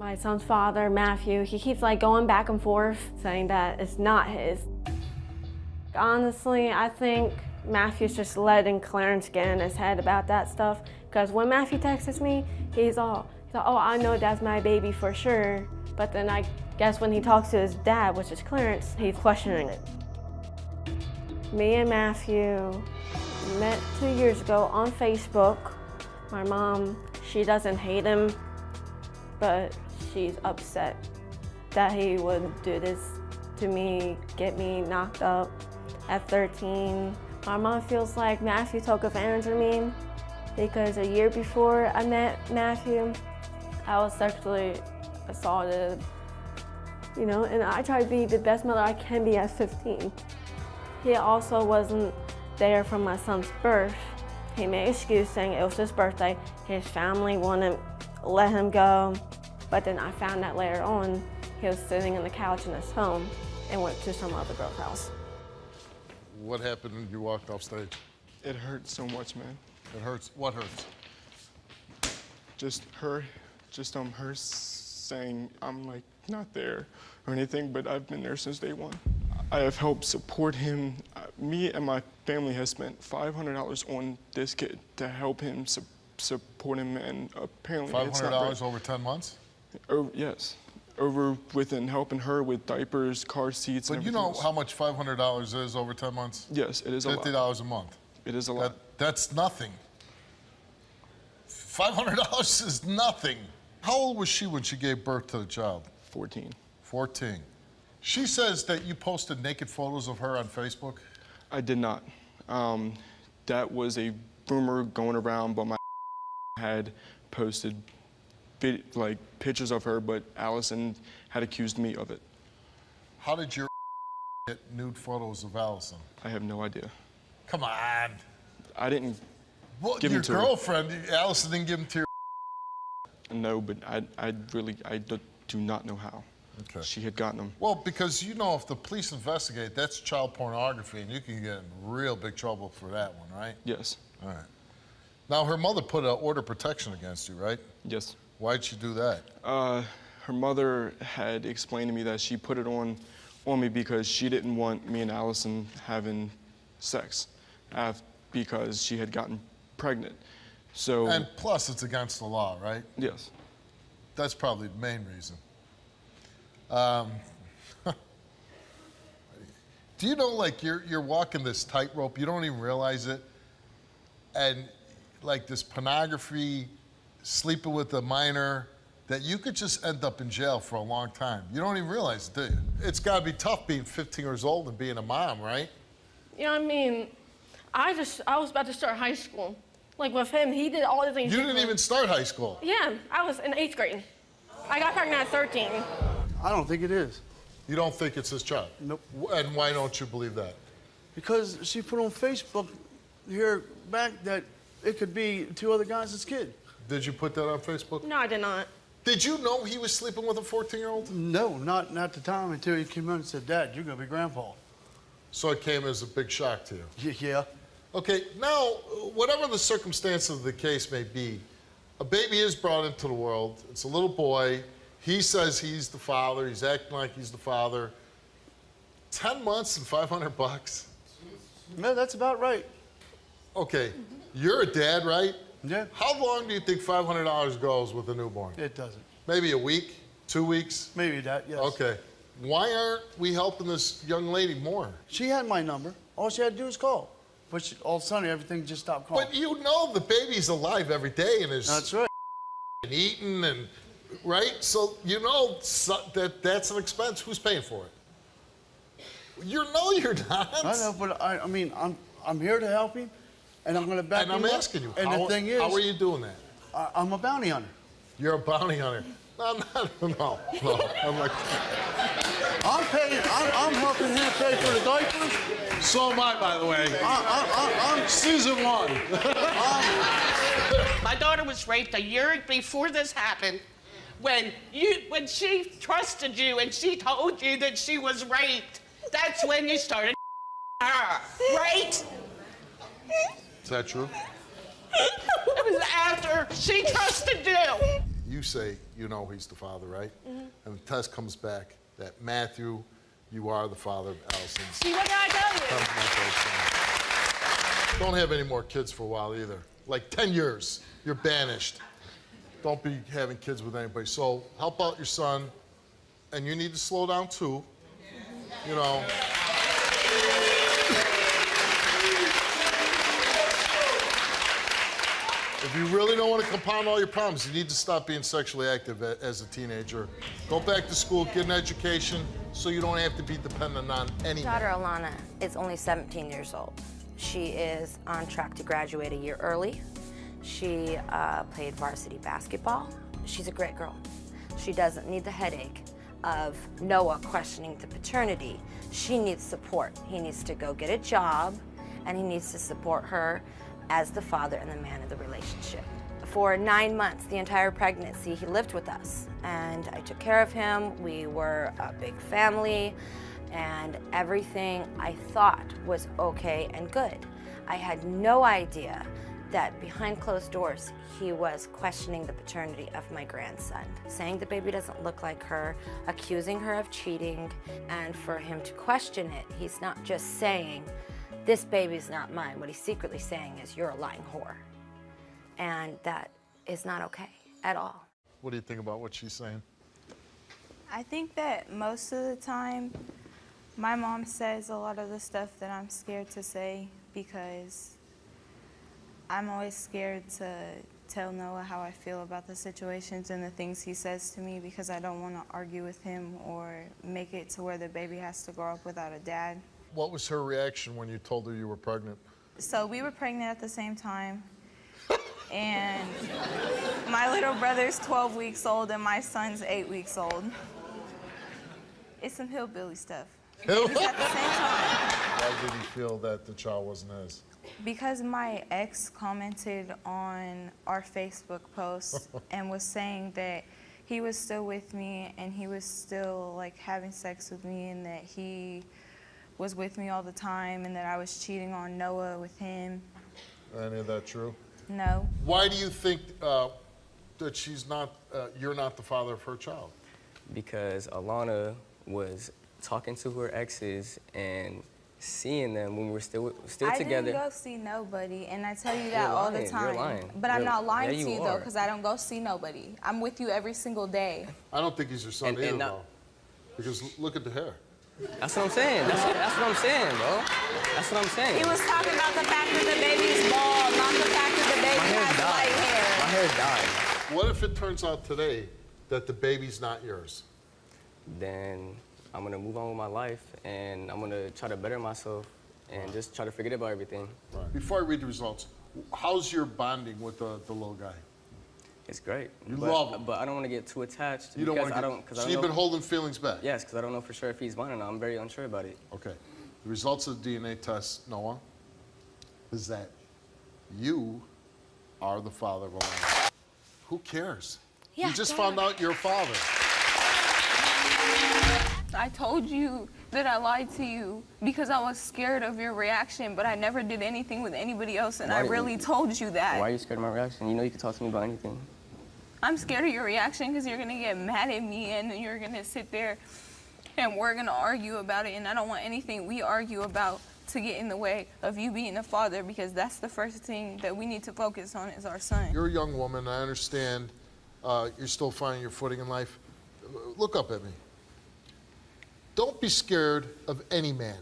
My son's father, Matthew, he keeps like going back and forth saying that it's not his. Honestly, I think Matthew's just letting Clarence get in his head about that stuff, because when Matthew texts me, he's all, oh, I know that's my baby for sure. But then I guess when he talks to his dad, which is Clarence, he's questioning it. Me and Matthew met 2 years ago on Facebook. My mom, she doesn't hate him, but she's upset that he would do this to me, get me knocked up at 13. My mom feels like Matthew took advantage of me because a year before I met Matthew, I was sexually assaulted, you know, and I tried to be the best mother I can be at 15. He also wasn't there for my son's birth. He made an excuse saying it was his birthday. His family wouldn't let him go. But then I found out later on, he was sitting on the couch in his home and went to some other girl's house. What happened when you walked off stage? It hurts so much, man. It hurts. What hurts? Just her saying I'm like not there or anything, but I've been there since day one. I have helped support him. Me and my family has spent $500 on this kid to help him support him, and apparently $500 over 10 months? Yes. Over within helping her with diapers, car seats, and everything. But you know else. how much $500 is over 10 months? Yes, it is a lot. $50 a month. It is a lot. That's nothing. $500 is nothing. How old was she when she gave birth to the child? 14. 14. She says that you posted naked photos of her on Facebook? I did not. That was a rumor going around, but my had posted like pictures of her, but Allison had accused me of it. How did your get nude photos of Allison? I have no idea. Come on. I didn't Your give them to her. girlfriend, Allison didn't give them to your No, but I do not know how. Okay. She had gotten them. Well, because you know if the police investigate, that's child pornography, and you can get in real big trouble for that one, right? Yes. All right. Now, her mother put an order of protection against you, right? Yes. Why'd she do that? Her mother had explained to me that she put it on me because she didn't want me and Allison having sex because she had gotten pregnant. So. And plus, it's against the law, right? Yes. That's probably the main reason. Do you know, like, you're walking this tightrope, you don't even realize it, and like this pornography, sleeping with a minor, that you could just end up in jail for a long time. You don't even realize it, do you? It's gotta be tough being 15 years old and being a mom, right? You know what I mean? I was about to start high school. Like with him, he did all the things. You didn't even start high school. Yeah, I was in 8th grade. I got pregnant at 13. I don't think it is. You don't think it's his child? Nope. And why don't you believe that? Because she put on Facebook here back that it could be 2 other guys' kid. Did you put that on Facebook? No, I did not. Did you know he was sleeping with a 14-year-old? No, not at the time until he came out and said, Dad, you're gonna be grandpa. So it came as a big shock to you? Yeah. Okay, now, whatever the circumstances of the case may be, a baby is brought into the world. It's a little boy. He says he's the father. He's acting like he's the father. 10 months and $500? No, that's about right. Okay, you're a dad, right? Yeah. How long do you think $500 goes with a newborn? It doesn't. Maybe a week? 2 weeks? Maybe that, yes. Okay. Why aren't we helping this young lady more? She had my number. All she had to do was call. But all of a sudden, everything just stopped calling. But you know the baby's alive every day and is That's right. and eating and, right? So you know that that's an expense. Who's paying for it? You're not. I know, but I mean, I'm here to help him, and I'm gonna back him up. And I'm asking you, And the thing is, how are you doing that? I'm a bounty hunter. You're a bounty hunter. No. I'm like, I'm paying. I'm helping him pay for the diapers. so am I, by the way. I'm season 1. My daughter was raped a year before this happened. When she trusted you and she told you that she was raped, that's when you started her, right? Is that true? It was after she trusted you. you say you know he's the father, right? And the test comes back that Matthew, you are the father of Allison's. See, what did I tell you? Don't have any more kids for a while either. Like 10 years, you're banished. Don't be having kids with anybody. So help out your son, and you need to slow down too. You know. If you really don't want to compound all your problems, you need to stop being sexually active as a teenager. Go back to school, get an education, so you don't have to be dependent on anyone. Daughter Alana is only 17 years old. She is on track to graduate a year early. She played varsity basketball. She's a great girl. She doesn't need the headache of Noah questioning the paternity. She needs support. He needs to go get a job, and he needs to support her as the father and the man of the relationship. For 9 months, the entire pregnancy, he lived with us, and I took care of him. We were a big family, and everything I thought was okay and good. I had no idea that behind closed doors, he was questioning the paternity of my grandson, saying the baby doesn't look like her, accusing her of cheating, and for him to question it, he's not just saying, this baby's not mine. What he's secretly saying is, you're a lying whore. And that is not okay at all. What do you think about what she's saying? I think that most of the time, my mom says a lot of the stuff that I'm scared to say because I'm always scared to tell Noah how I feel about the situations and the things he says to me because I don't want to argue with him or make it to where the baby has to grow up without a dad. What was her reaction when you told her you were pregnant? So we were pregnant at the same time, and my little brother's 12 weeks old and my son's 8 weeks old. It's some hillbilly stuff. It was at the same time. Why did he feel that the child wasn't his? Because my ex commented on our Facebook post and was saying that he was still with me and he was still like having sex with me and that he was with me all the time and that I was cheating on Noah with him. Any of that true? No. Why do you think that she's not, you're not the father of her child? Because Alana was talking to her exes and seeing them when we were still together. I didn't go see nobody, and I tell you that all the time. You're lying. But I'm not lying yeah, to you, you though, are. because I don't go see nobody. I'm with you every single day. I don't think he's your son And either, not- though. Because look at the hair. That's what I'm saying. That's what I'm saying, bro. That's what I'm saying. He was talking about the fact that the baby's bald, not the fact that the baby has light hair. My hair died. What if it turns out today that the baby's not yours? Then I'm gonna move on with my life and I'm gonna try to better myself and just try to forget about everything. Right. Before I read the results, how's your bonding with the little guy? It's great. You but, love him. But I don't want to get too attached. You don't because want to I don't, 'cause I so don't you've know, been holding feelings back? Yes, because I don't know for sure if he's mine or not. I'm very unsure about it. Okay. The results of the DNA test, Noah, is that you are the father of Alana. Who cares? Yeah, you just go found out you're a father. I told you that I lied to you because I was scared of your reaction, but I never did anything with anybody else, and Why I did really you- told you that. Why are you scared of my reaction? You know you can talk to me about anything. I'm scared of your reaction because you're gonna get mad at me and then you're gonna sit there and we're gonna argue about it, and I don't want anything we argue about to get in the way of you being a father, because that's the first thing that we need to focus on is our son. You're a young woman. I understand you're still finding your footing in life. Look up at me. Don't be scared of any man,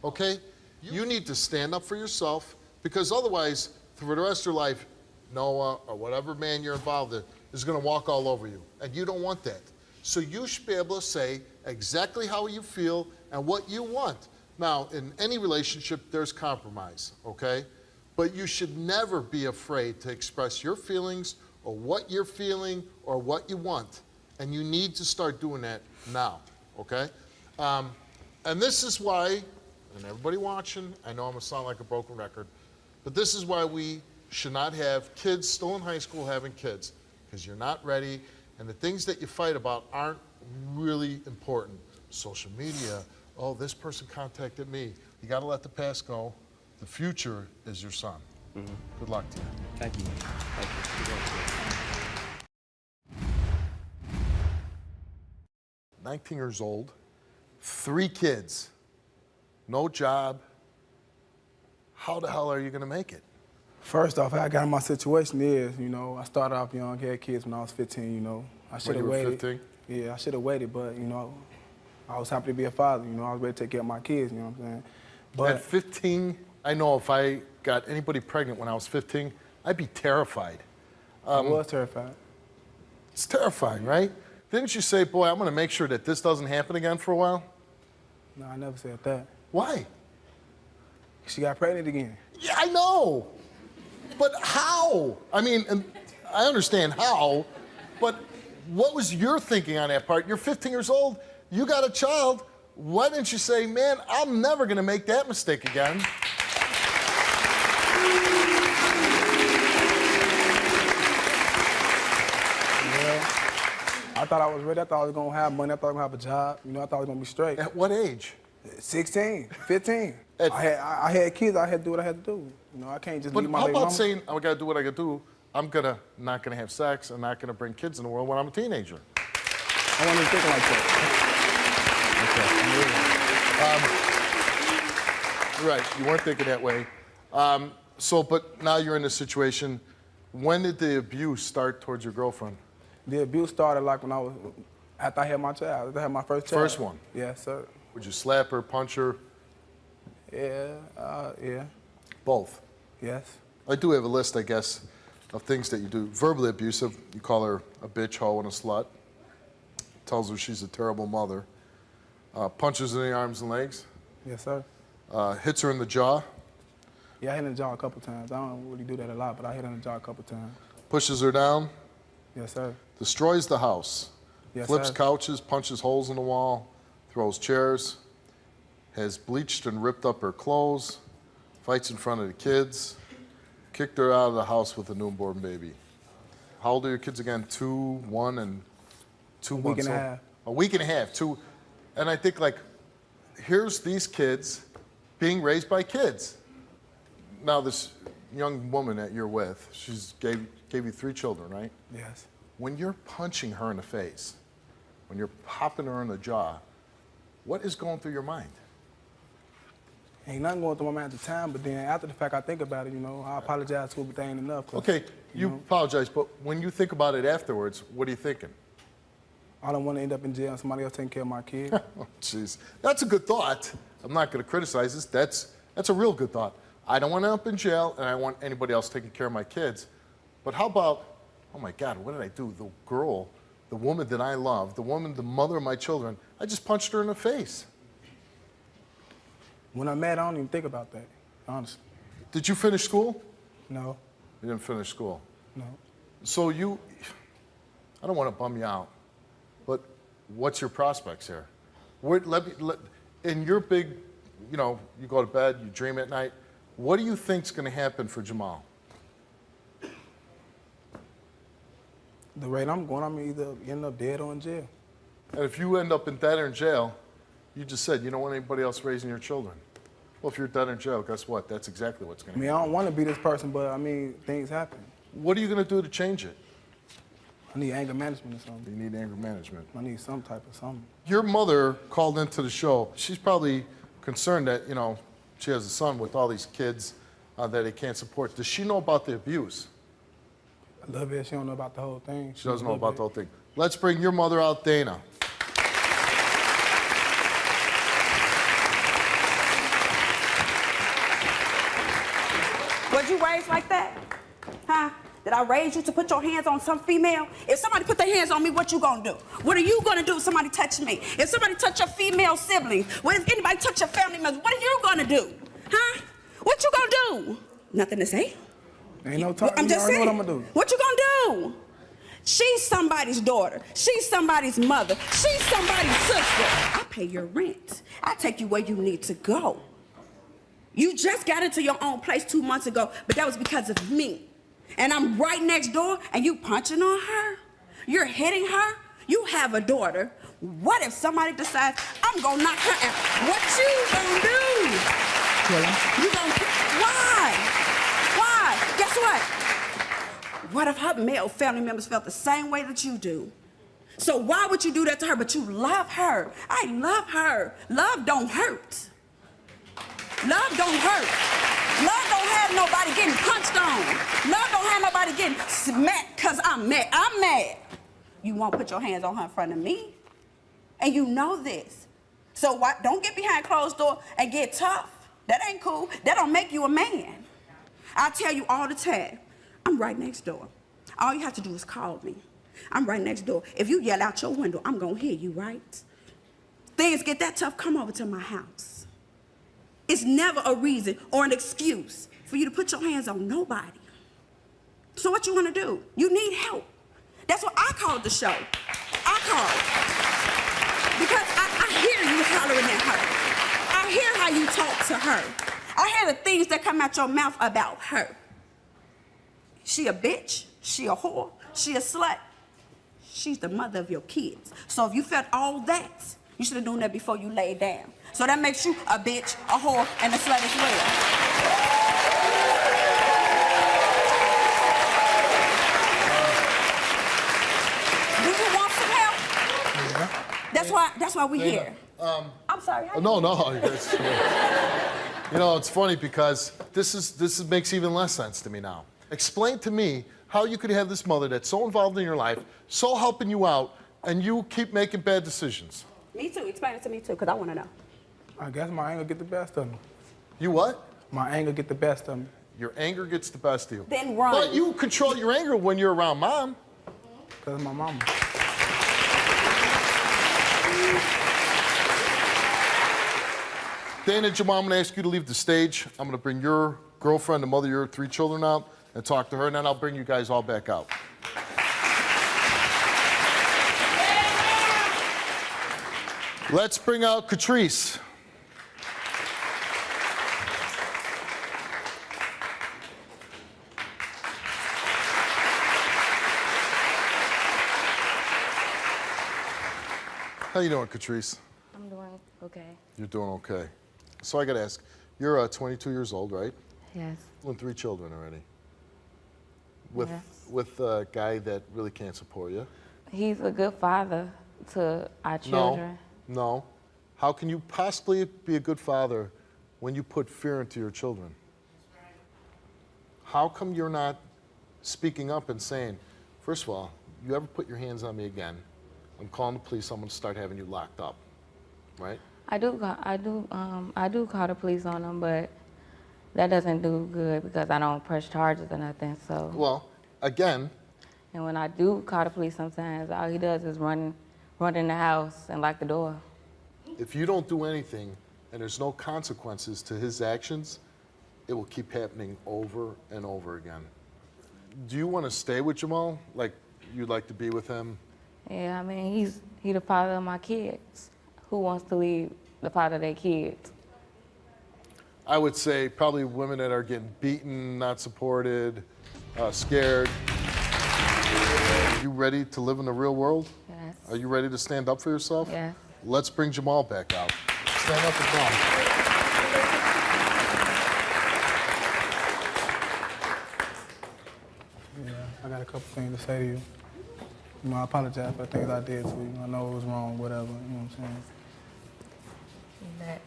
okay? You need to stand up for yourself, because otherwise, for the rest of your life, Noah or whatever man you're involved in is gonna walk all over you, and you don't want that. So you should be able to say exactly how you feel and what you want. Now, in any relationship, there's compromise, okay? But you should never be afraid to express your feelings or what you're feeling or what you want. And you need to start doing that now, okay? And this is why, and everybody watching, I know I'm gonna sound like a broken record, but this is why we should not have kids still in high school having kids, because you're not ready, and the things that you fight about aren't really important. Social media, oh, this person contacted me. You gotta let the past go. The future is your son. Good luck to you. Thank you. Thank you. 19 years old, 3 kids, no job. How the hell are you gonna make it? First off, how I got in my situation is, I started off young, had kids when I was 15, I should have waited. 15? Yeah, I should have waited, but, I was happy to be a father, I was ready to take care of my kids, you know what I'm saying? But At 15, I know if I got anybody pregnant when I was 15, I'd be terrified. I was terrified. It's terrifying, right? Didn't you say, boy, I'm gonna make sure that this doesn't happen again for a while? No, I never said that. Why? She got pregnant again. Yeah, I know. But how? I mean, and I understand how, but what was your thinking on that part? You're 15 years old, you got a child. Why didn't you say, man, I'm never gonna make that mistake again? I thought I was ready. I thought I was gonna have money. I thought I was gonna have a job. I thought I was gonna be straight. At what age? 16, 15. I had kids. I had to do what I had to do. I can't just But leave my how baby about mama. saying, I gotta do what I gotta do, I'm not gonna have sex, I'm not gonna bring kids in the world when I'm a teenager? I wasn't even thinking like that. Right, you weren't thinking that way. But now you're in this situation. When did the abuse start towards your girlfriend? The abuse started like when after I had my child, after I had my first child. First one? Yes, sir. Would you slap her, punch her? Yeah. Both? Yes. I do have a list, I guess, of things that you do. Verbally abusive, you call her a bitch, hoe, and a slut. Tells her she's a terrible mother. Punches her in the arms and legs. Yes, sir. Hits her in the jaw. Yeah, I hit in the jaw a couple times. I don't really do that a lot, but I hit in the jaw a couple times. Pushes her down. Yes, sir. Destroys the house. Yes, Flips sir. couches, punches holes in the wall, throws chairs, has bleached and ripped up her clothes, fights in front of the kids, kicked her out of the house with a newborn baby. How old are your kids again? 2, 1, and 2 months old? A week and a half. A week and a half, 2. And I think, here's these kids being raised by kids. Now, this young woman that you're with, she's gave you 3 children, right? Yes. When you're punching her in the face, when you're popping her in the jaw, what is going through your mind? Ain't nothing going through my mind at the time, but then after the fact, I think about it, I apologize to her, but that ain't enough. Okay, you apologize, but when you think about it afterwards, what are you thinking? I don't want to end up in jail and somebody else taking care of my kid. Oh, jeez. That's a good thought. I'm not going to criticize this. That's a real good thought. I don't want to end up in jail, and I don't want anybody else taking care of my kids. But how about, oh my God, what did I do? The girl, the woman that I love, the mother of my children, I just punched her in the face. When I'm mad, I don't even think about that, honestly. Did you finish school? No. You didn't finish school. No. So I don't want to bum you out, but what's your prospects here? In your big, you go to bed, you dream at night, what do you think's going to happen for Jamal? The rate I'm going, I'm either end up dead or in jail. And if you end up dead or in jail, you just said you don't want anybody else raising your children. Well, if you're dead or in jail, guess what? That's exactly what's going to happen. I don't want to be this person, but things happen. What are you going to do to change it? I need anger management or something. You need anger management. I need some type of something. Your mother called into the show. She's probably concerned that, she has a son with all these kids that he can't support. Does she know about the abuse? A little bit. She don't know about the whole thing. She doesn't know about the whole thing. Let's bring your mother out, Dana. Was you raised like that? Huh? Did I raise you to put your hands on some female? If somebody put their hands on me, what you gonna do? What are you gonna do if somebody touch me? If somebody touch your female siblings? What if anybody touch your family members? What are you gonna do? Huh? What you gonna do? Nothing to say. Ain't no talk. I'm just saying. What I'm gonna do? What you gonna do? She's somebody's daughter. She's somebody's mother. She's somebody's sister. I pay your rent. I take you where you need to go. You just got into your own place 2 months ago, but that was because of me. And I'm right next door, and you punching on her? You're hitting her? You have a daughter. What if somebody decides, I'm gonna knock her out? What you gonna do? Kill him. You gonna, why? Why? Guess what? What if her male family members felt the same way that you do? So why would you do that to her? But you love her. I love her. Love don't hurt. Love don't hurt. Love don't have nobody getting punched on. Love don't have nobody getting smacked because I'm mad. I'm mad. You won't put your hands on her in front of me. And you know this. So why, don't get behind closed door and get tough. That ain't cool. That don't make you a man. I tell you all the time, I'm right next door. All you have to do is call me. I'm right next door. If you yell out your window, I'm gonna hear you, right? Things get that tough, come over to my house. It's never a reason or an excuse for you to put your hands on nobody. So what you wanna do? You need help. That's what I called the show. I called. Because I hear you hollering at her. I hear how you talk to her. I hear the things that come out your mouth about her. She a bitch, she a whore, she a slut. She's the mother of your kids. So if you felt all that, you should have done that before you laid down. So that makes you a bitch, a whore, and a slut as well. Do you want some help? That's why we're here. I'm sorry. No. You know, it's funny because this makes even less sense to me now. Explain to me how you could have this mother that's so involved in your life, so helping you out, and you keep making bad decisions. Me too. Explain it to me too, because I want to know. I guess my anger get the best of me. You what? My anger get the best of me. Your anger gets the best of you. Then run. But you control your anger when you're around Mom. Because of my mama. Dana, Jamal, I'm going to ask you to leave the stage. I'm going to bring your girlfriend, the mother of your 3 children, out and talk to her, and then I'll bring you guys all back out. Let's bring out Catrice. How you doing, Catrice? I'm doing okay. You're doing okay. So I got to ask, you're 22 years old, right? Yes. And 3 children already. With Yes. with a guy that really can't support you. He's a good father to our children. No. How can you possibly be a good father when you put fear into your children? How come you're not speaking up and saying, first of all, you ever put your hands on me again, I'm calling the police, I'm going to start having you locked up, right? I do call the police on them, but that doesn't do good because I don't press charges or nothing. So. Well, again. And when I do call the police, sometimes all he does is run in the house and lock the door. If you don't do anything and there's no consequences to his actions, it will keep happening over and over again. Do you want to stay with Jamal? Like, you'd like to be with him? Yeah, I mean, he's the father of my kids. Who wants to leave the father of their kids? I would say probably women that are getting beaten, not supported, scared. Are you ready to live in the real world? Yes. Are you ready to stand up for yourself? Yes. Let's bring Jamal back out. Stand up and come. Yeah, I got a couple things to say to you. You know, I apologize for the things I did to you. I know it was wrong, whatever, you know what I'm saying? That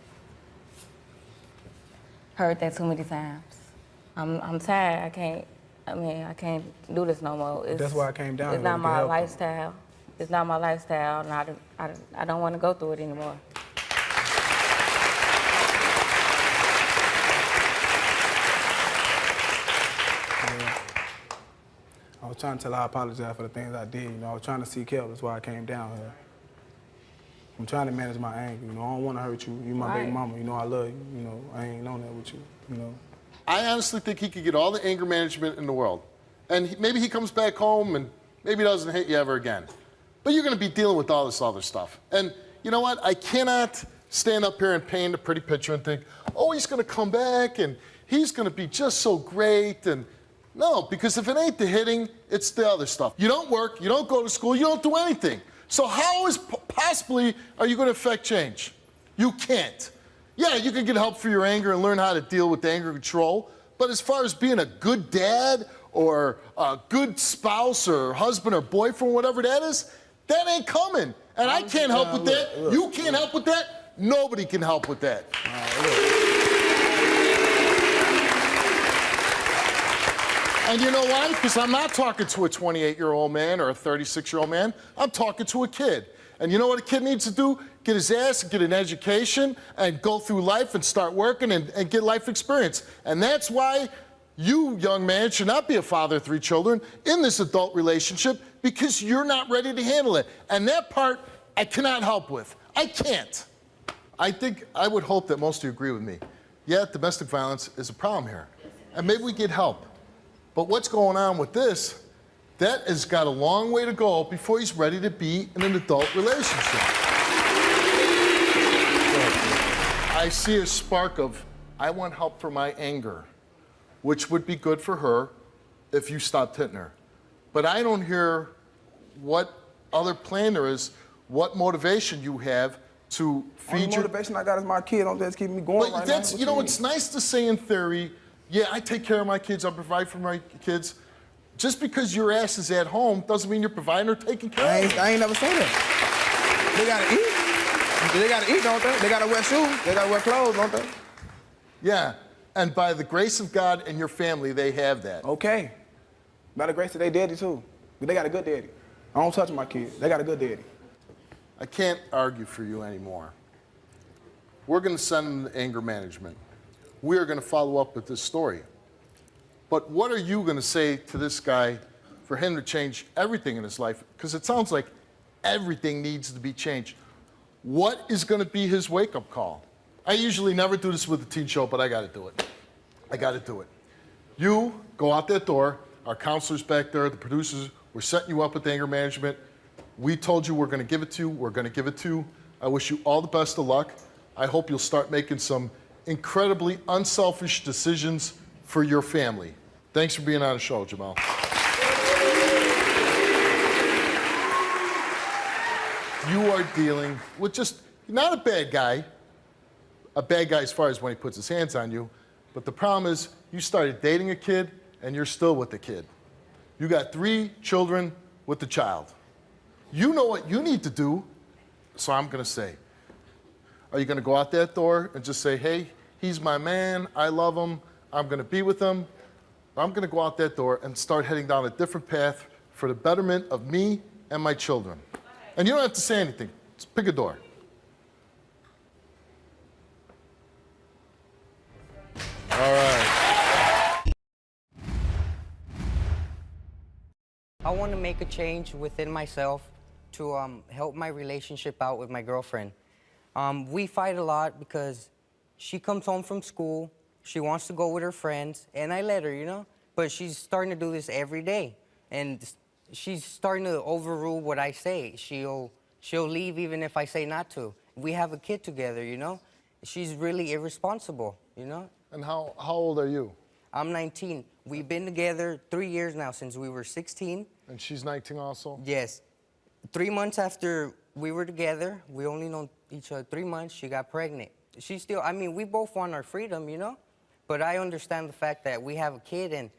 heard that too many times. I'm tired. I can't do this no more. That's why I came down. It's not my lifestyle. It's not my lifestyle, and I don't want to go through it anymore. Yeah. I was trying to tell her I apologize for the things I did. You know, I was trying to seek help. That's why I came down here. I'm trying to manage my anger. You know, I don't want to hurt you. You my baby mama. You know, I love you. You know, I ain't known that with you. You know. I honestly think he could get all the anger management in the world. And maybe he comes back home and maybe he doesn't hit you ever again. But you're going to be dealing with all this other stuff. And you know what? I cannot stand up here and paint a pretty picture and think, oh, he's going to come back and he's going to be just so great. And no, because if it ain't the hitting, it's the other stuff. You don't work, you don't go to school, you don't do anything. So how is possibly are you going to affect change? You can't. Yeah, you can get help for your anger and learn how to deal with anger control. But as far as being a good dad or a good spouse or husband or boyfriend, whatever that is, That ain't coming. And I can't help with that. You can't help with that. Nobody can help with that. And you know why? Because I'm not talking to a 28-year-old man or a 36-year-old man. I'm talking to a kid. And you know what a kid needs to do? Get his ass, get an education, and go through life and start working and get life experience. And that's why you, young man, should not be a father of 3 children in this adult relationship, because you're not ready to handle it. And that part, I cannot help with. I can't. I would hope that most of you agree with me. Yeah, domestic violence is a problem here. And maybe we get help. But what's going on with this, that has got a long way to go before he's ready to be in an adult relationship. I see a spark of, I want help for my anger, which would be good for her if you stopped hitting her. But I don't hear what other plan there is, what motivation you have to feed Only motivation I got is my kid. Don't just keep me going but right that's, now. you know, it's nice to say in theory, yeah, I take care of my kids, I provide for my kids. Just because your ass is at home doesn't mean you're providing or taking care of them. I ain't never say that. They gotta eat. They gotta eat, don't they? They gotta wear shoes. They gotta wear clothes, don't they? Yeah, and by the grace of God and your family, they have that. Okay. By the grace of their daddy, too. But they got a good daddy. I don't touch my kids. They got a good daddy. I can't argue for you anymore. We're gonna send them to anger management. We are gonna follow up with this story. But what are you gonna say to this guy for him to change everything in his life? Because it sounds like everything needs to be changed. What is gonna be his wake-up call? I usually never do this with the teen show, but I gotta do it. I gotta do it. You go out that door, our counselors back there, the producers, we're setting you up with anger management. We told you we're gonna give it to you, we're gonna give it to you. I wish you all the best of luck. I hope you'll start making some incredibly unselfish decisions for your family. Thanks for being on the show, Jamal. You are dealing with just, not a bad guy as far as when he puts his hands on you, but the problem is you started dating a kid and you're still with the kid. You got 3 children with the child. You know what you need to do, so I'm gonna say, are you gonna go out that door and just say, hey, he's my man, I love him, I'm gonna be with him? Or I'm gonna go out that door and start heading down a different path for the betterment of me and my children. And you don't have to say anything, just pick a door. All right. I want to make a change within myself to help my relationship out with my girlfriend. We fight a lot because she comes home from school, she wants to go with her friends, and I let her, you know? But she's starting to do this every day, and she's starting to overrule what I say. She'll leave even if I say not to. We have a kid together, you know? She's really irresponsible, you know? And how old are you? I'm 19. We've been together 3 years now, since we were 16. And she's 19 also? Yes. 3 months after we were together, we only known each other 3 months, she got pregnant. She still, I mean, we both want our freedom, you know? But I understand the fact that we have a kid and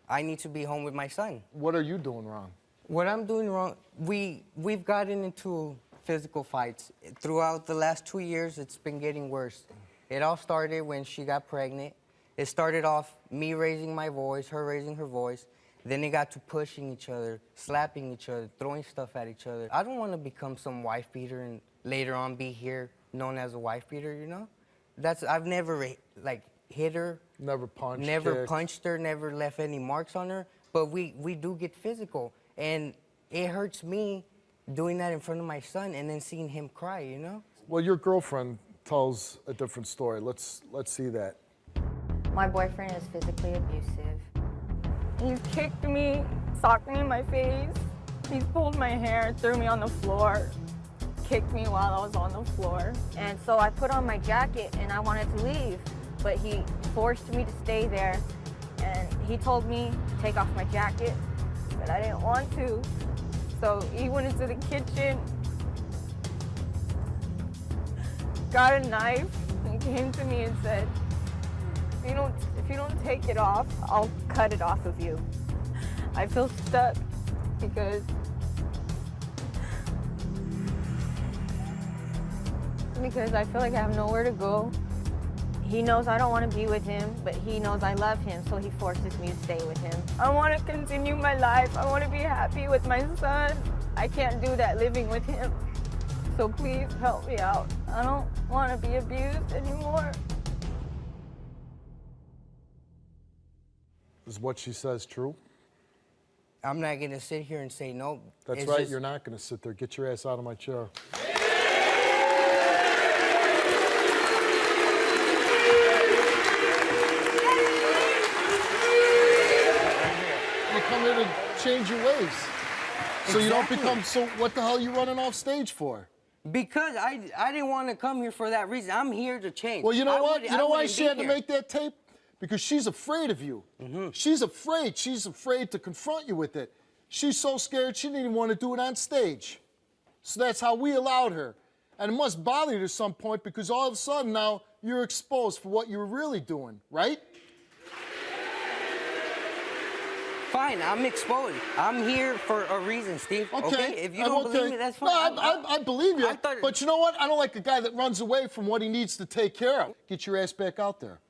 I need to be home with my son. What are you doing wrong? What I'm doing wrong, we've gotten into physical fights. Throughout the last 2 years, it's been getting worse. It all started when she got pregnant. It started off me raising my voice, her raising her voice. Then it got to pushing each other, slapping each other, throwing stuff at each other. I don't want to become some wife beater and later on be here known as a wife beater, you know? I've never, like, hit her. Never punched her. Never punched her, never left any marks on her. But we do get physical. And it hurts me doing that in front of my son and then seeing him cry, you know? Well, your girlfriend tells a different story. Let's see that. My boyfriend is physically abusive. He's kicked me, socked me in my face. He's pulled my hair, threw me on the floor, kicked me while I was on the floor. And so I put on my jacket and I wanted to leave, but he forced me to stay there. And he told me to take off my jacket, but I didn't want to. So he went into the kitchen, got a knife, and came to me and said, if you don't take it off, I'll cut it off of you. I feel stuck because because I feel like I have nowhere to go. He knows I don't want to be with him, but he knows I love him, so he forces me to stay with him. I want to continue my life. I want to be happy with my son. I can't do that living with him. So please help me out. I don't want to be abused anymore. Is what she says true? I'm not gonna sit here and say no. That's It's right, just- you're not gonna sit there. Get your ass out of my chair. You come here to change your ways. So you don't Exactly. become, so what the hell are you running off stage for? Because I didn't want to come here for that reason. I'm here to change. Well, you know what? You know why wouldn't she be had to here. make that tape? Because she's afraid of you. She's afraid. She's afraid to confront you with it. She's so scared she didn't even want to do it on stage. So that's how we allowed her. And it must bother you to some point because all of a sudden now you're exposed for what you were really doing, right? Fine, I'm exposed. I'm here for a reason, Steve. Okay? If you don't believe me, that's fine. No, I believe you. But you know what? I don't like a guy that runs away from what he needs to take care of. Get your ass back out there.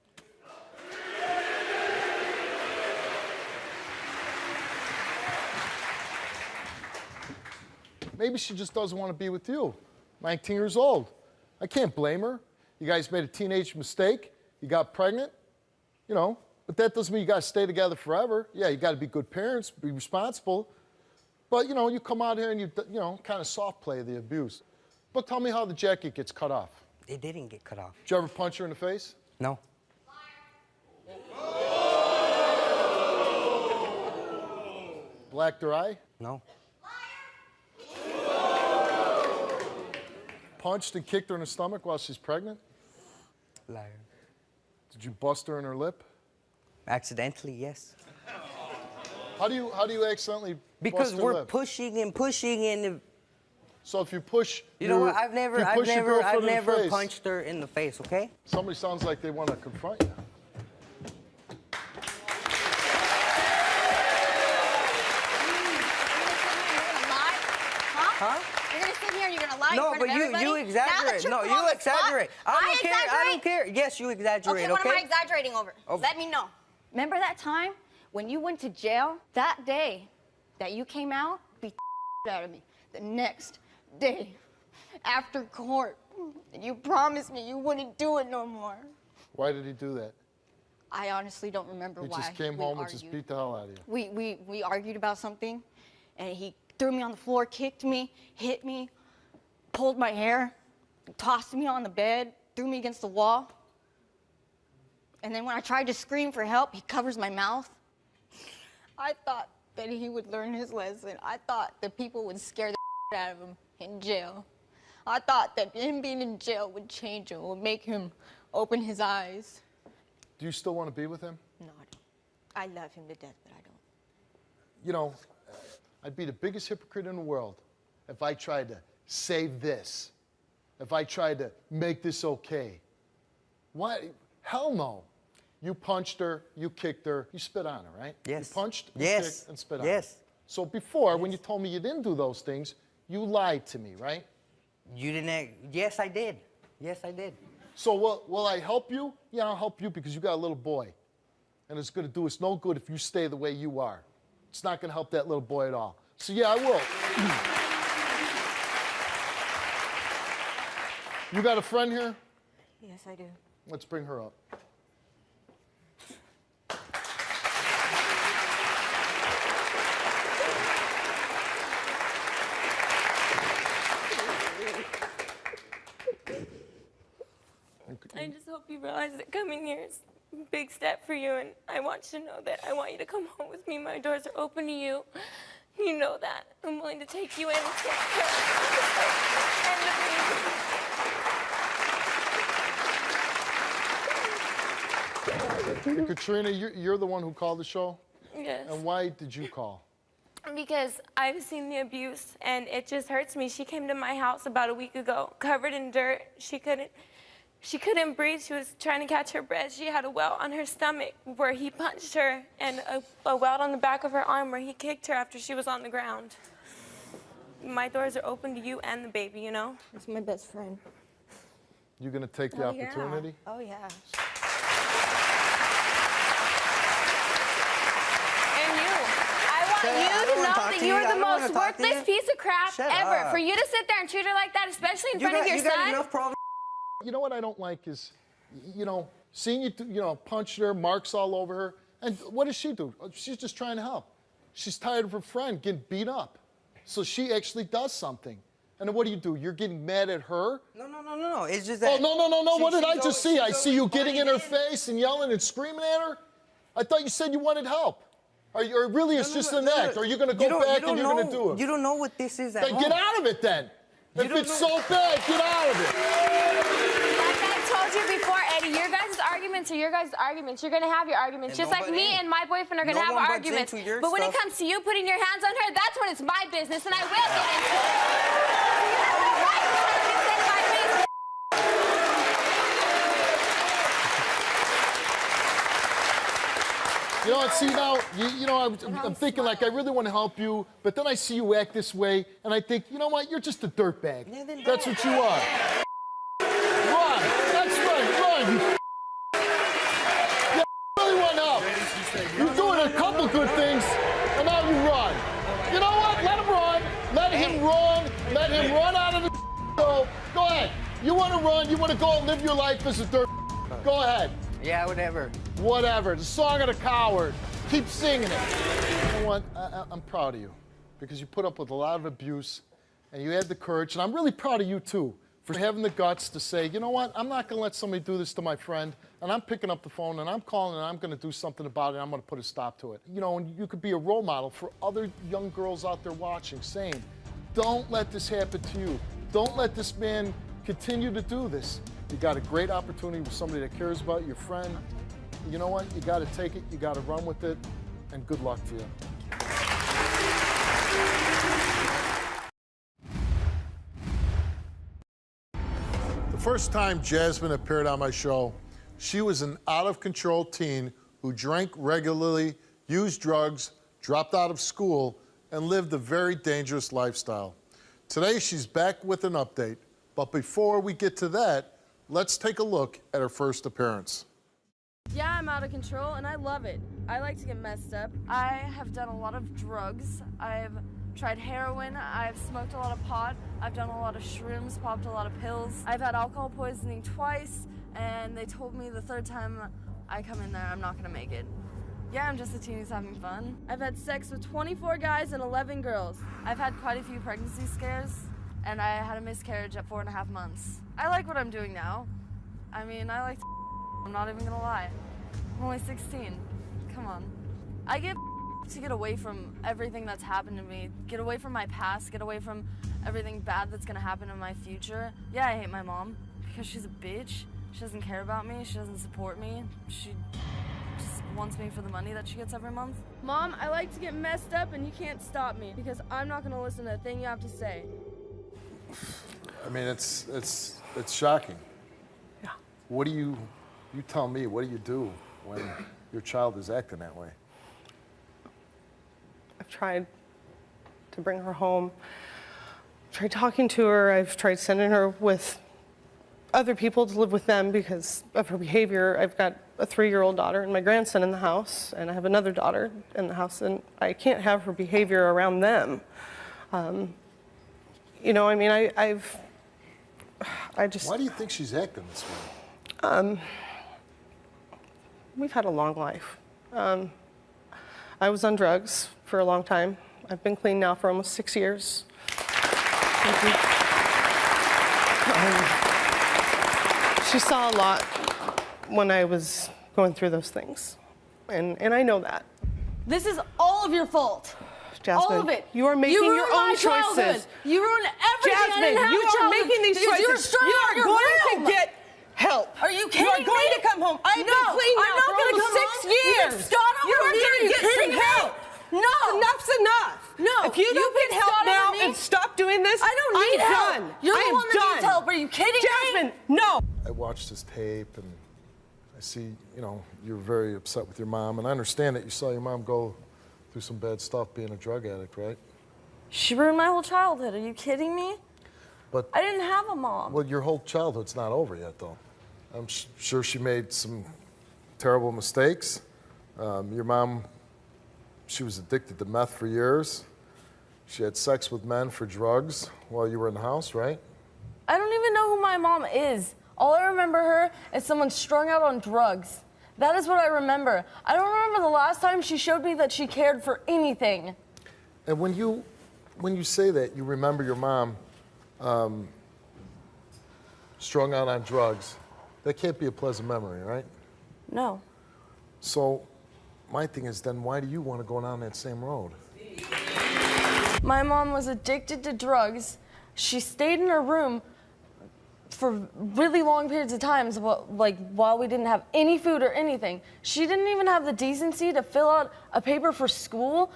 Maybe she just doesn't want to be with you. 19 years old. I can't blame her. You guys made a teenage mistake. You got pregnant. You know, but that doesn't mean you got to stay together forever. Yeah, you got to be good parents, be responsible. But, you know, you come out here and you know, kind of soft play the abuse. But tell me how the jacket gets cut off. It didn't get cut off. Did you ever punch her in the face? No. Blacked her eye? No. Punched and kicked her in the stomach while she's pregnant? Liar. Did you bust her in her lip? Accidentally, yes. How do you accidentally Because bust her we're lip? pushing and So if you push, you know what? I've never face, punched her in the face. Okay? Somebody sounds like they want to confront you. Huh? You're gonna sit here and you're gonna lie No, in front but of everybody? you exaggerate. Now No, that you you're exaggerate. I don't care. Yes, you exaggerate. Okay, what am I exaggerating over? Oh. Let me know. Remember that time when you went to jail? That day that you came out, beat the out of me. The next day, after court, you promised me you wouldn't do it no more. Why did he do that? I honestly don't remember He why. just came we home and argued. just beat the hell out of you. We argued about something, and he threw me on the floor, kicked me, hit me, pulled my hair, tossed me on the bed, threw me against the wall. And then when I tried to scream for help, he covers my mouth. I thought that he would learn his lesson. I thought that people would scare the out of him in jail. I thought that him being in jail would change him, would make him open his eyes. Do you still want to be with him? No, I don't. I love him to death, but I don't. You know, I'd be the biggest hypocrite in the world if I tried to save this, if I tried to make this okay. Why? Hell no. You punched her, you kicked her, you spit on her, right? Yes. You punched, you Yes. kicked, and spit on her. Yes. So before, when you told me you didn't do those things, you lied to me, right? You didn't. Yes, I did. Yes, I did. So will I help you? Yeah, I'll help you because you got a little boy. And it's going to do us no good if you stay the way you are. It's not going to help that little boy at all. So yeah, I will. You got a friend here? Yes, I do. Let's bring her up. I just hope you realize that coming here is a big step for you, and I want you to know that I want you to come home with me. My doors are open to you. You know that. I'm willing to take you in and take Hey, Katrina, you're the one who called the show? Yes. And why did you call? Because I've seen the abuse, and it just hurts me. She came to my house about a week ago, covered in dirt. She couldn't breathe. She was trying to catch her breath. She had a welt on her stomach where he punched her, and a welt on the back of her arm where he kicked her after she was on the ground. My doors are open to you and the baby, you know? He's my best friend. You gonna take the opportunity? Yeah. Oh, yeah. You to know that you are the most worthless piece of crap ever. For you to sit there and treat her like that, especially in front of your son. Enough problems. You know what I don't like is, seeing you, punch her, marks all over her. And what does she do? She's just trying to help. She's tired of her friend getting beat up. So she actually does something. And then what do? You're getting mad at her? No. It's just that. Oh, no. What did I just see? I see you getting in her face and yelling and screaming at her? I thought you said you wanted help. Or really it's just an act? Are you going to go back and you're going to do it? You don't know what this is at Then home. get out of it then. If it's so bad, get out of it. Like I told you before, Eddie, your guys' arguments are your guys' arguments. You're going to have your arguments. Just like me and my boyfriend are going to have our arguments. But when it comes to you putting your hands on her, that's when it's my business, and I will get into it. You have no right to try to get in my business. You know what, see now, I'm thinking like I really want to help you, but then I see you act this way, and I think, you know what, you're just a dirtbag. That's what you are. Run, that's right, run. You really want help. You're doing a couple good things, and now you run. You know what, let him run. Let him run. Let him run out of the Go ahead. You want to run, you want to go and live your life as a dirt. Go ahead. Yeah, whatever. Whatever. The song of the coward. Keep singing it. You know what? I'm proud of you because you put up with a lot of abuse and you had the courage. And I'm really proud of you, too, for having the guts to say, you know what? I'm not going to let somebody do this to my friend. And I'm picking up the phone and I'm calling and I'm going to do something about it. And I'm going to put a stop to it. And you could be a role model for other young girls out there watching, saying, don't let this happen to you. Don't let this man continue to do this. You got a great opportunity with somebody that cares about your friend. You know what? You got to take it. You got to run with it. And good luck to you. The first time Jasmine appeared on my show, she was an out-of-control teen who drank regularly, used drugs, dropped out of school, and lived a very dangerous lifestyle. Today, she's back with an update. But before we get to that, let's take a look at her first appearance. Yeah, I'm out of control, and I love it. I like to get messed up. I have done a lot of drugs. I've tried heroin. I've smoked a lot of pot. I've done a lot of shrooms, popped a lot of pills. I've had alcohol poisoning twice, and they told me the third time I come in there, I'm not gonna make it. Yeah, I'm just a teen who's having fun. I've had sex with 24 guys and 11 girls. I've had quite a few pregnancy scares, and I had a miscarriage at 4.5 months. I like what I'm doing now. I mean, I like to I'm not even gonna lie. I'm only 16. Come on. I get to get away from everything that's happened to me, get away from my past, get away from everything bad that's gonna happen in my future. Yeah, I hate my mom because she's a bitch. She doesn't care about me. She doesn't support me. She just wants me for the money that she gets every month. Mom, I like to get messed up and you can't stop me because I'm not gonna listen to a thing you have to say. I mean, it's shocking. Yeah. What do you tell me, what do you do when your child is acting that way? I've tried to bring her home. I've tried talking to her. I've tried sending her with other people to live with them because of her behavior. I've got a 3-year-old daughter and my grandson in the house, and I have another daughter in the house, and I can't have her behavior around them. You know, I mean, I just... Why do you think she's acting this way? We've had a long life. I was on drugs for a long time. I've been clean now for almost 6 years. Thank you. She saw a lot when I was going through those things, and I know that. This is all of your fault. Jasmine, all of it. you are making your own choices. You ruined everything. Jasmine, you are making these choices. You are going to get help. Are you kidding me? You are going to come home. I've been clean now for almost 6 years. You are going to get some help. No. Enough's enough. No. If you don't get help now and stop doing this, I don't need help. I'm done. You're the one that needs help. Are you kidding me? Jasmine, no. I watched this tape and I see, you know, you're very upset with your mom, and I understand that you saw your mom go through some bad stuff being a drug addict, right? She ruined my whole childhood. Are you kidding me? But I didn't have a mom. well, your whole childhood's not over yet, though. I'm sure she made some terrible mistakes. Your mom, she was addicted to meth for years. She had sex with men for drugs while you were in the house, right? I don't even know who my mom is. All I remember her is someone strung out on drugs. That is what I remember. I don't remember the last time she showed me that she cared for anything. And when you say that, you remember your mom strung out on drugs, that can't be a pleasant memory, right? No. So my thing is then why do you want to go down that same road? My mom was addicted to drugs. She stayed in her room for really long periods of times, like while we didn't have any food or anything. She didn't even have the decency to fill out a paper for school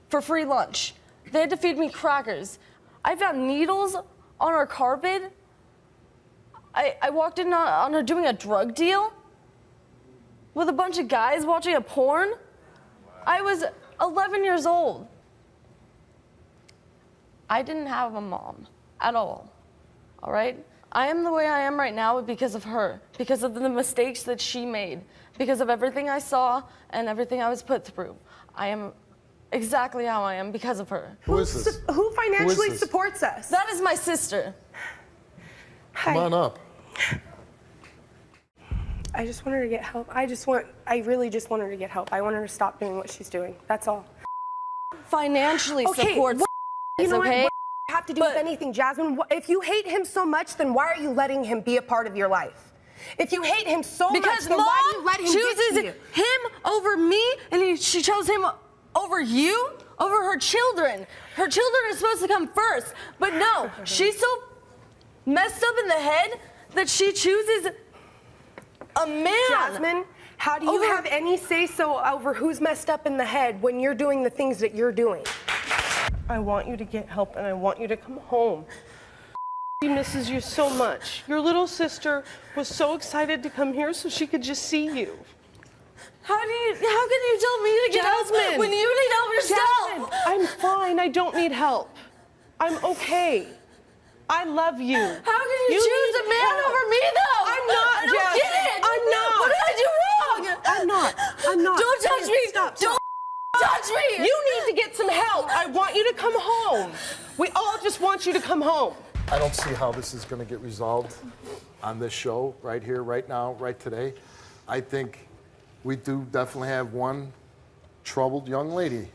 for free lunch. They had to feed me crackers. I found needles on her carpet. I walked in on her doing a drug deal with a bunch of guys watching a porn. I was 11 years old. I didn't have a mom at all right? I am the way I am right now because of her, because of the mistakes that she made, because of everything I saw and everything I was put through. I am exactly how I am because of her. Who is this? Who financially Who is this? supports us? That is my sister. Come on up. I just want her to get help. I really just want her to get help. I want her to stop doing what she's doing. That's all. Financially Okay, supports you know okay? what have to do with anything, Jasmine? If you hate him so much, then why are you letting him be a part of your life? If you hate him so much, then why do you let him chooses get to you? him over me, and she chose him over you, over her children. Her children are supposed to come first, but no, she's so messed up in the head that she chooses a man. Jasmine, how do you have any say-so over who's messed up in the head when you're doing the things that you're doing? I want you to get help and I want you to come home. She misses you so much. Your little sister was so excited to come here so she could just see you. How can you tell me to get help when you need help yourself? Jasmine, I'm fine. I don't need help. I'm okay. I love you. How can you choose a man over me, though? I'm not, I don't get it. I'm not. What did I do wrong? I'm not. Don't touch me. Stop. Don't touch me. You need to get some help. I want you to come home. We all just want you to come home. I don't see how this is going to get resolved on this show right here, right now, right today. I think we do definitely have one troubled young lady,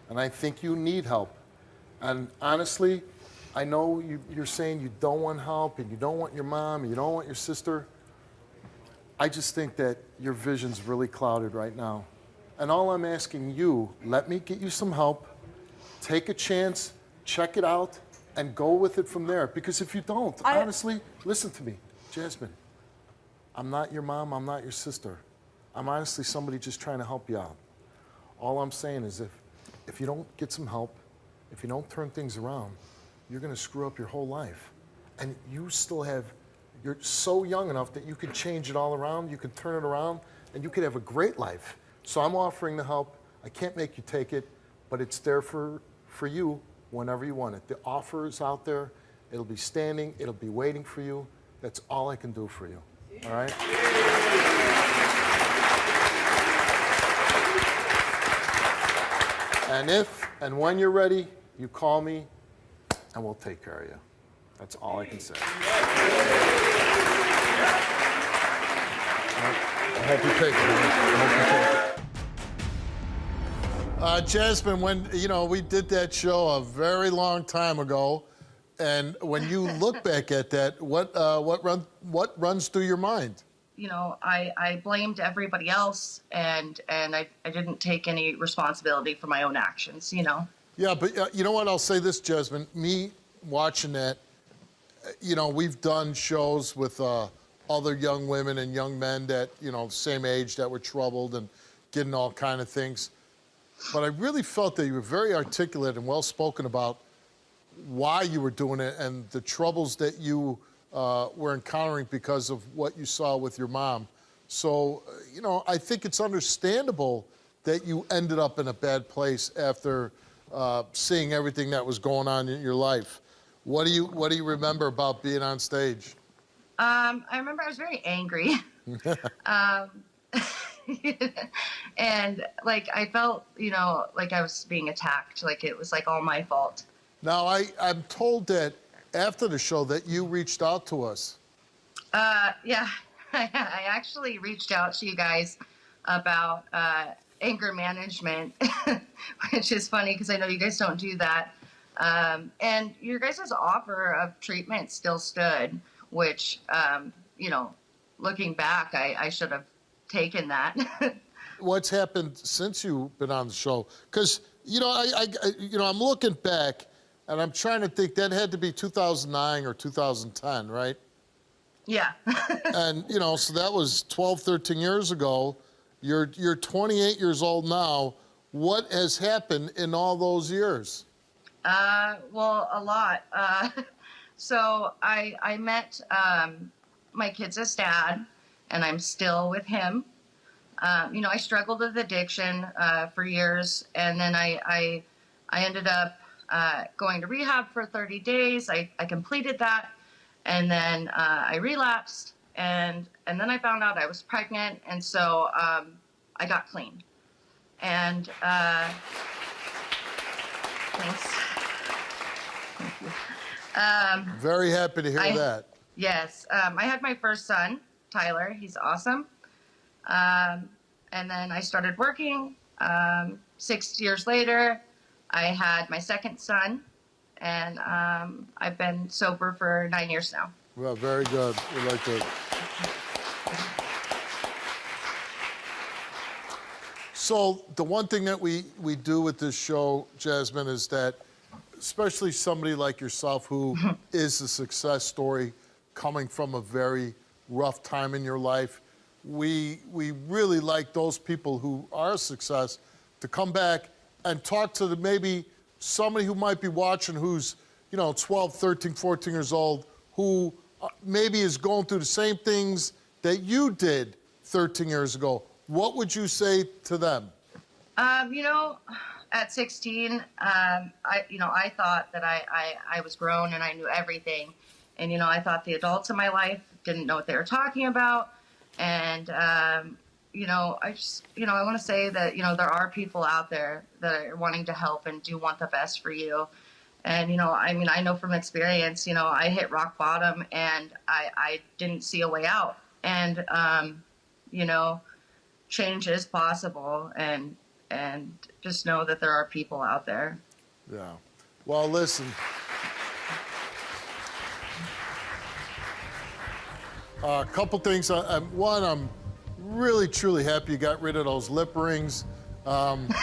and I think you need help. And honestly, I know you're saying you don't want help and you don't want your mom and you don't want your sister. I just think that your vision's really clouded right now. And all I'm asking you, let me get you some help, take a chance, check it out, and go with it from there. Because if you don't, honestly, listen to me, Jasmine, I'm not your mom, I'm not your sister. I'm honestly somebody just trying to help you out. All I'm saying is if you don't get some help, if you don't turn things around, you're gonna screw up your whole life. And you're so young enough that you can change it all around, you can turn it around, and you could have a great life. So I'm offering the help. I can't make you take it, but it's there for you whenever you want it. The offer is out there. It'll be standing. It'll be waiting for you. That's all I can do for you. All right? And if and when you're ready, you call me, and we'll take care of you. That's all I can say. I hope you take it. I hope you take it. Jasmine, when we did that show a very long time ago, and when you look back at that, what runs through your mind? I blamed everybody else, and I didn't take any responsibility for my own actions. Yeah, but you know what? I'll say this, Jasmine. Me watching that, we've done shows with other young women and young men that same age that were troubled and getting all kind of things. But I really felt that you were very articulate and well-spoken about why you were doing it and the troubles that you were encountering because of what you saw with your mom. So, I think it's understandable that you ended up in a bad place after seeing everything that was going on in your life. What do you remember about being on stage? I remember I was very angry. And like I felt, like I was being attacked, like it was like all my fault. Now, I'm told that after the show that you reached out to us. Yeah, I actually reached out to you guys about anger management, which is funny because I know you guys don't do that. And your guys' offer of treatment still stood, which, looking back, I should have taken that. What's happened since you've been on the show? Because, I'm looking back, and I'm trying to think, that had to be 2009 or 2010, right? Yeah. And, so that was 12, 13 years ago. You're 28 years old now. What has happened in all those years? Well, a lot. So I met my kid's dad, and I'm still with him. I struggled with addiction for years, and then I ended up going to rehab for 30 days. I completed that, and then I relapsed, and then I found out I was pregnant, and so I got clean. And thanks. Thank you. Very happy to hear that. Yes. I had my first son, Tyler. He's awesome. And then I started working. 6 years later, I had my second son, and I've been sober for 9 years now. Well, very good. We like to. So the one thing that we do with this show, Jasmine, is that, especially somebody like yourself who is a success story coming from a very rough time in your life, we really like those people who are a success to come back and talk to maybe somebody who might be watching who's 12, 13, 14 years old, who maybe is going through the same things that you did 13 years ago. What would you say to them? At 16, I thought that I was grown and I knew everything. And, I thought the adults in my life didn't know what they were talking about. And, I just, I want to say that, there are people out there that are wanting to help and do want the best for you. And, I know from experience, I hit rock bottom and I didn't see a way out. And, change is possible, and just know that there are people out there. Yeah. Well, listen. A couple things. One, I'm really, truly happy you got rid of those lip rings. And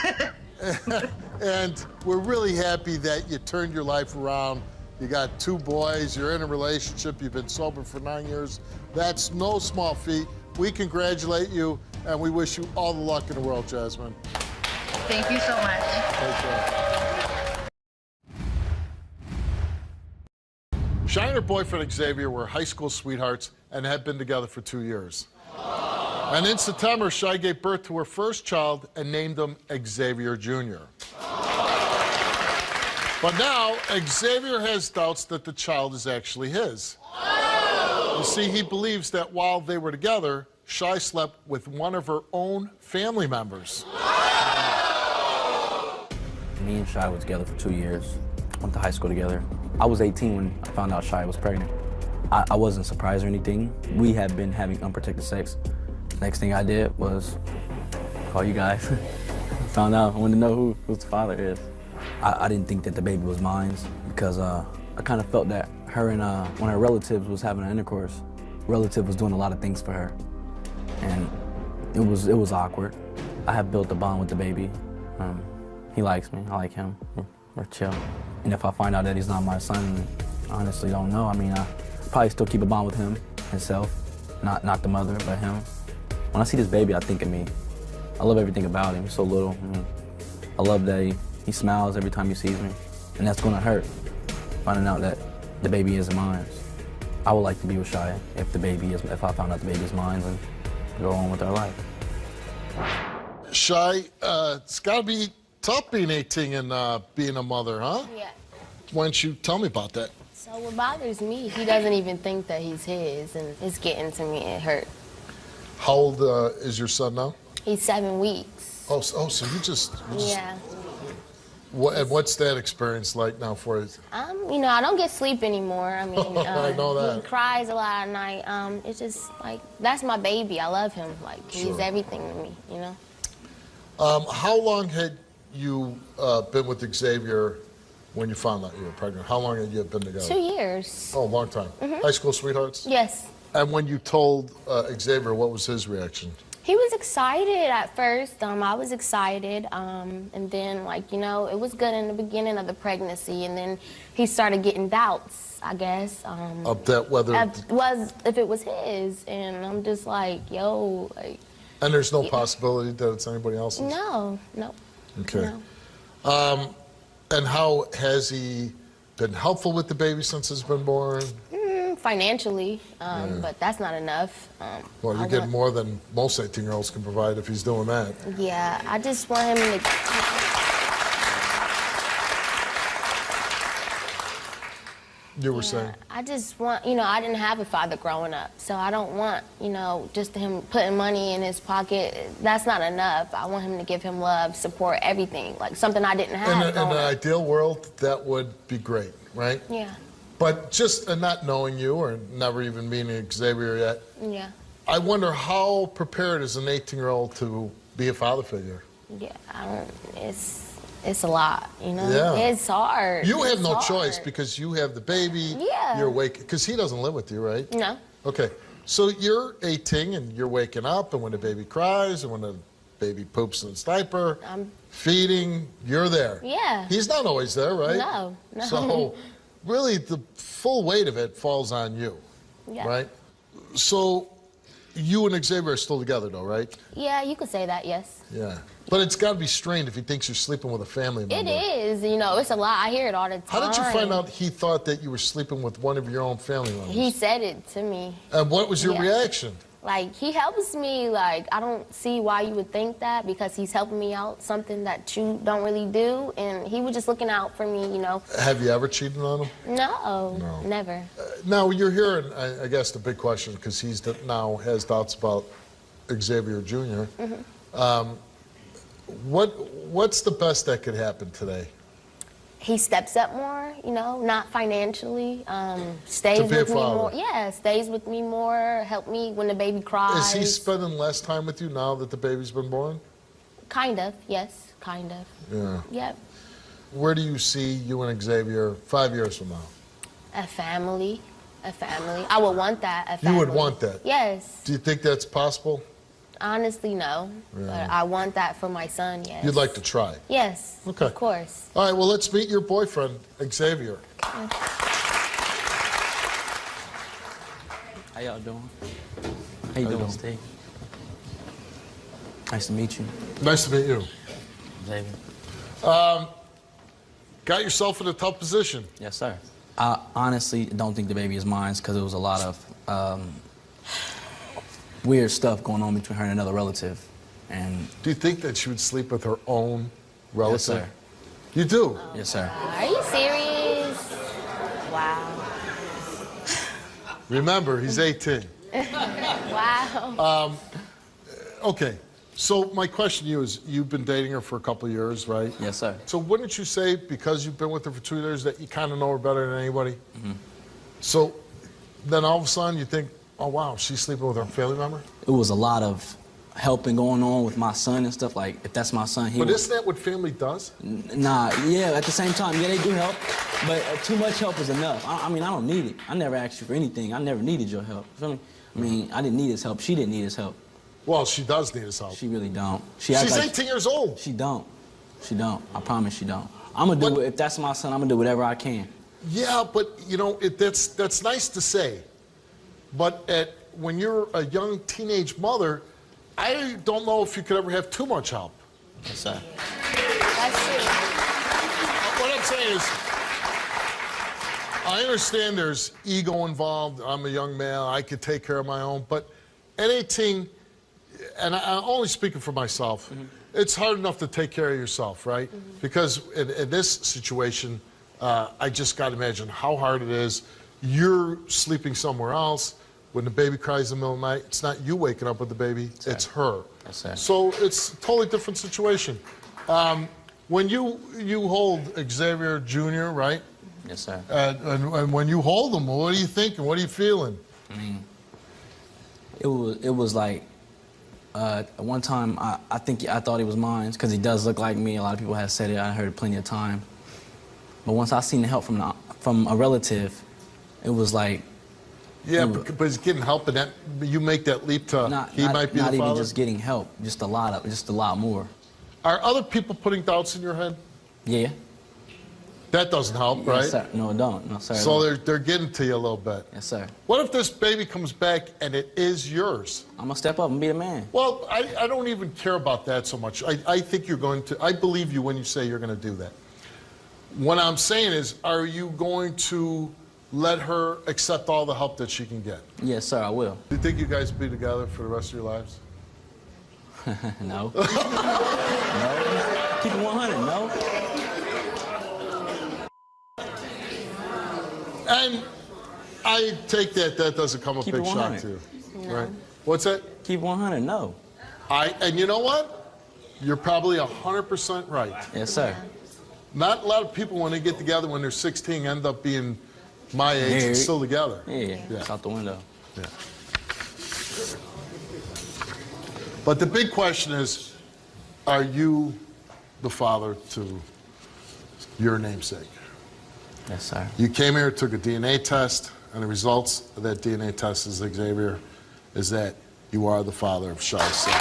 we're really happy that you turned your life around. You got 2 boys, you're in a relationship, you've been sober for 9 years. That's no small feat. We congratulate you, and we wish you all the luck in the world, Jasmine. Thank you so much. Take care. Shy and her boyfriend Xavier were high school sweethearts and had been together for 2 years. And in September, Shy gave birth to her first child and named him Xavier Jr. But now, Xavier has doubts that the child is actually his. You see, he believes that while they were together, Shy slept with one of her own family members. Me and Shy were together for 2 years. Went to high school together. I was 18 when I found out Shy was pregnant. I wasn't surprised or anything. We had been having unprotected sex. Next thing I did was call you guys. Found out, I wanted to know who the father is. I didn't think that the baby was mine because I kind of felt that her and one of her relatives was having an intercourse. Relative was doing a lot of things for her, and it was awkward. I have built a bond with the baby. He likes me, I like him. We're chill. And if I find out that he's not my son, I honestly don't know. I mean, I probably still keep a bond with him, himself, not the mother, but him. When I see this baby, I think of me. I love everything about him. He's so little. I love that he smiles every time he sees me, and that's gonna hurt, finding out that the baby isn't mine. I would like to be with Shy if I found out the baby is mine and go on with our life. Shy, it's gotta be tough being 18 and being a mother, huh? Yeah. Why don't you tell me about that? What bothers me, he doesn't even think that he's his, and it's getting to me. It hurt. How old is your son now? He's 7 weeks. Oh, so you just Yeah. And what's that experience like now for you? You know, I don't get sleep anymore. I mean, I know that. He cries a lot at night. It's just like, that's my baby. I love him. Like, he's Sure. everything to me, you know? How long had you been with Xavier when you found out you were pregnant? How long had you been together? 2 years. Oh, a long time. Mhm. High school sweethearts? Yes. And when you told Xavier, what was his reaction? He was excited at first. I was excited. And then, like, you know, it was good in the beginning of the pregnancy. And then he started getting doubts, I guess. Of that whether... If it was his. And I'm just like, yo, like... And there's no possibility that it's anybody else's? No. Okay. No. And how has he been helpful with the baby since it's been born? Financially, but that's not enough. Well, you get more than most 18-year-olds can provide if he's doing that. Yeah, I just want him to... You were saying? I just want, you know, I didn't have a father growing up, so I don't want, you know, just him putting money in his pocket. That's not enough. I want him to give him love, support, everything, like something I didn't have In an ideal world, that would be great, right? Yeah, But just not knowing you or never even meeting Xavier yet, yeah, I wonder how prepared is an 18-year-old to be a father figure? yeah. It's a lot, you know? Yeah. It's hard. You have It's no hard. choice because you have the baby. Yeah. You're awake, because he doesn't live with you, right? No. Okay. So you're 18 and you're waking up, and when the baby cries and when the baby poops in its diaper, feeding, you're there. Yeah. He's not always there, right? No. So really the full weight of it falls on you, Yeah. right? So you and Xavier are still together though, right? Yeah, you could say that, yes. Yeah. But it's got to be strained if he thinks you're sleeping with a family member. It is, you know, it's a lot. I hear it all the time. How did you find out he thought that you were sleeping with one of your own family members? He said it to me. And what was your Yeah. reaction? Like, he helps me. Like, I don't see why you would think that, because he's helping me out, something that you don't really do. And he was just looking out for me, you know. Have you ever cheated on him? No, never. Now, you're hearing, I guess, the big question, because now has doubts about Xavier Jr. What's the best that could happen today? He steps up more, you know, not financially. Stays To be a with me more. father. Yeah, stays with me more, help me when the baby cries. Is he spending less time with you now that the baby's been born? Kind of, yes, kind of. Yeah. Yep. Where do you see you and Xavier 5 years from now? A family. I would want that, a family. You would want that? Yes. Do you think that's possible? Honestly, no. Yeah. But I want that for my son, yes. You'd like to try? Yes, Okay. of course. All right, well, let's meet your boyfriend, Xavier. How y'all doing? How you doing, Steve? Nice to meet you. Nice to meet you. Xavier. Got yourself in a tough position. Yes, sir. I honestly don't think the baby is mine because there was a lot of weird stuff going on between her and another relative. And do you think that she would sleep with her own relative? Yes, sir. You do? Yes, sir. Are you serious? Wow. Remember, he's 18. Wow. Okay, so my question to you is, you've been dating her for a couple of years, right? Yes, sir. So wouldn't you say, because you've been with her for 2 years, that you kind of know her better than anybody? Mm-hmm. So then all of a sudden you think, oh wow, she's sleeping with her family member? It was a lot of helping going on with my son and stuff. Like, if that's my son, he But would... isn't that what family does? Nah, yeah, at the same time, yeah, they do help, but too much help is enough. I mean, I don't need it. I never asked you for anything. I never needed your help. You feel me? I mean, I didn't need his help. She didn't need his help. Well, she does need his help. She really don't. She's acts like 18 years old. She don't. She don't. I promise she don't. I'm gonna do it. If that's my son, I'm gonna do whatever I can. Yeah, but you know, that's nice to say. But when you're a young teenage mother, I don't know if you could ever have too much help. Yes, sir. That's true. What I'm saying is, I understand there's ego involved. I'm a young male. I could take care of my own. But at 18, and I'm only speaking for myself, it's hard enough to take care of yourself, right? Because in this situation, I just got to imagine how hard it is. You're sleeping somewhere else. When the baby cries in the middle of the night, it's not you waking up with the baby, it's her. So it's a totally different situation. When you hold Xavier Jr., right? Yes, sir. And when you hold him, what are you thinking? What are you feeling? I mean, it was like, one time I thought he was mine because he does look like me. A lot of people have said it. I heard it plenty of time. But once I seen the help from a relative, it was like. Yeah, but he's getting help, and that you make that leap to he might be the father. Not even just getting help, just a lot more. Are other people putting doubts in your head? Yeah. That doesn't help, right? Yes, sir. No, it don't. No, sir. So they're getting to you a little bit. Yes, sir. What if this baby comes back and it is yours? I'm gonna step up and be the man. Well, I don't even care about that so much. I think you're going to. I believe you when you say you're going to do that. What I'm saying is, are you going to let her accept all the help that she can get? Yes, sir, I will. Do you think you guys will be together for the rest of your lives? No. No. Keep it 100, no. And I take that doesn't come a Keep big it shock 100. to you, No. right? What's that? Keep 100, no. And you know what? You're probably 100% right. Yes, sir. Not a lot of people, when they get together when they're 16, end up being my age and still together. Yeah, it's out the window. Yeah. But the big question is, are you the father to your namesake? Yes, sir. You came here, took a DNA test, and the results of that DNA test is, Xavier, is that you are the father of Shai's son.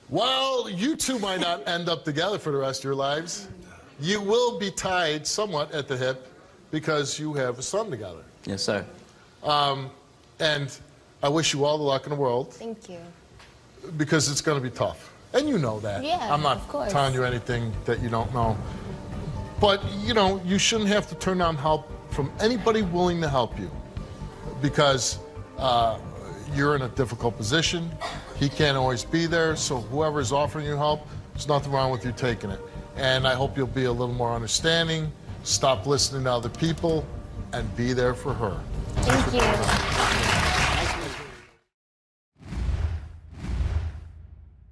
Well, you two might not end up together for the rest of your lives. You will be tied somewhat at the hip because you have a son together. Yes, sir. And I wish you all the luck in the world Thank you. because it's going to be tough. And you know that. Yeah, I'm not of course. telling you anything that you don't know. But, you know, you shouldn't have to turn down help from anybody willing to help you because you're in a difficult position. He can't always be there, so whoever is offering you help, there's nothing wrong with you taking it. And I hope you'll be a little more understanding, stop listening to other people, and be there for her. Thank you.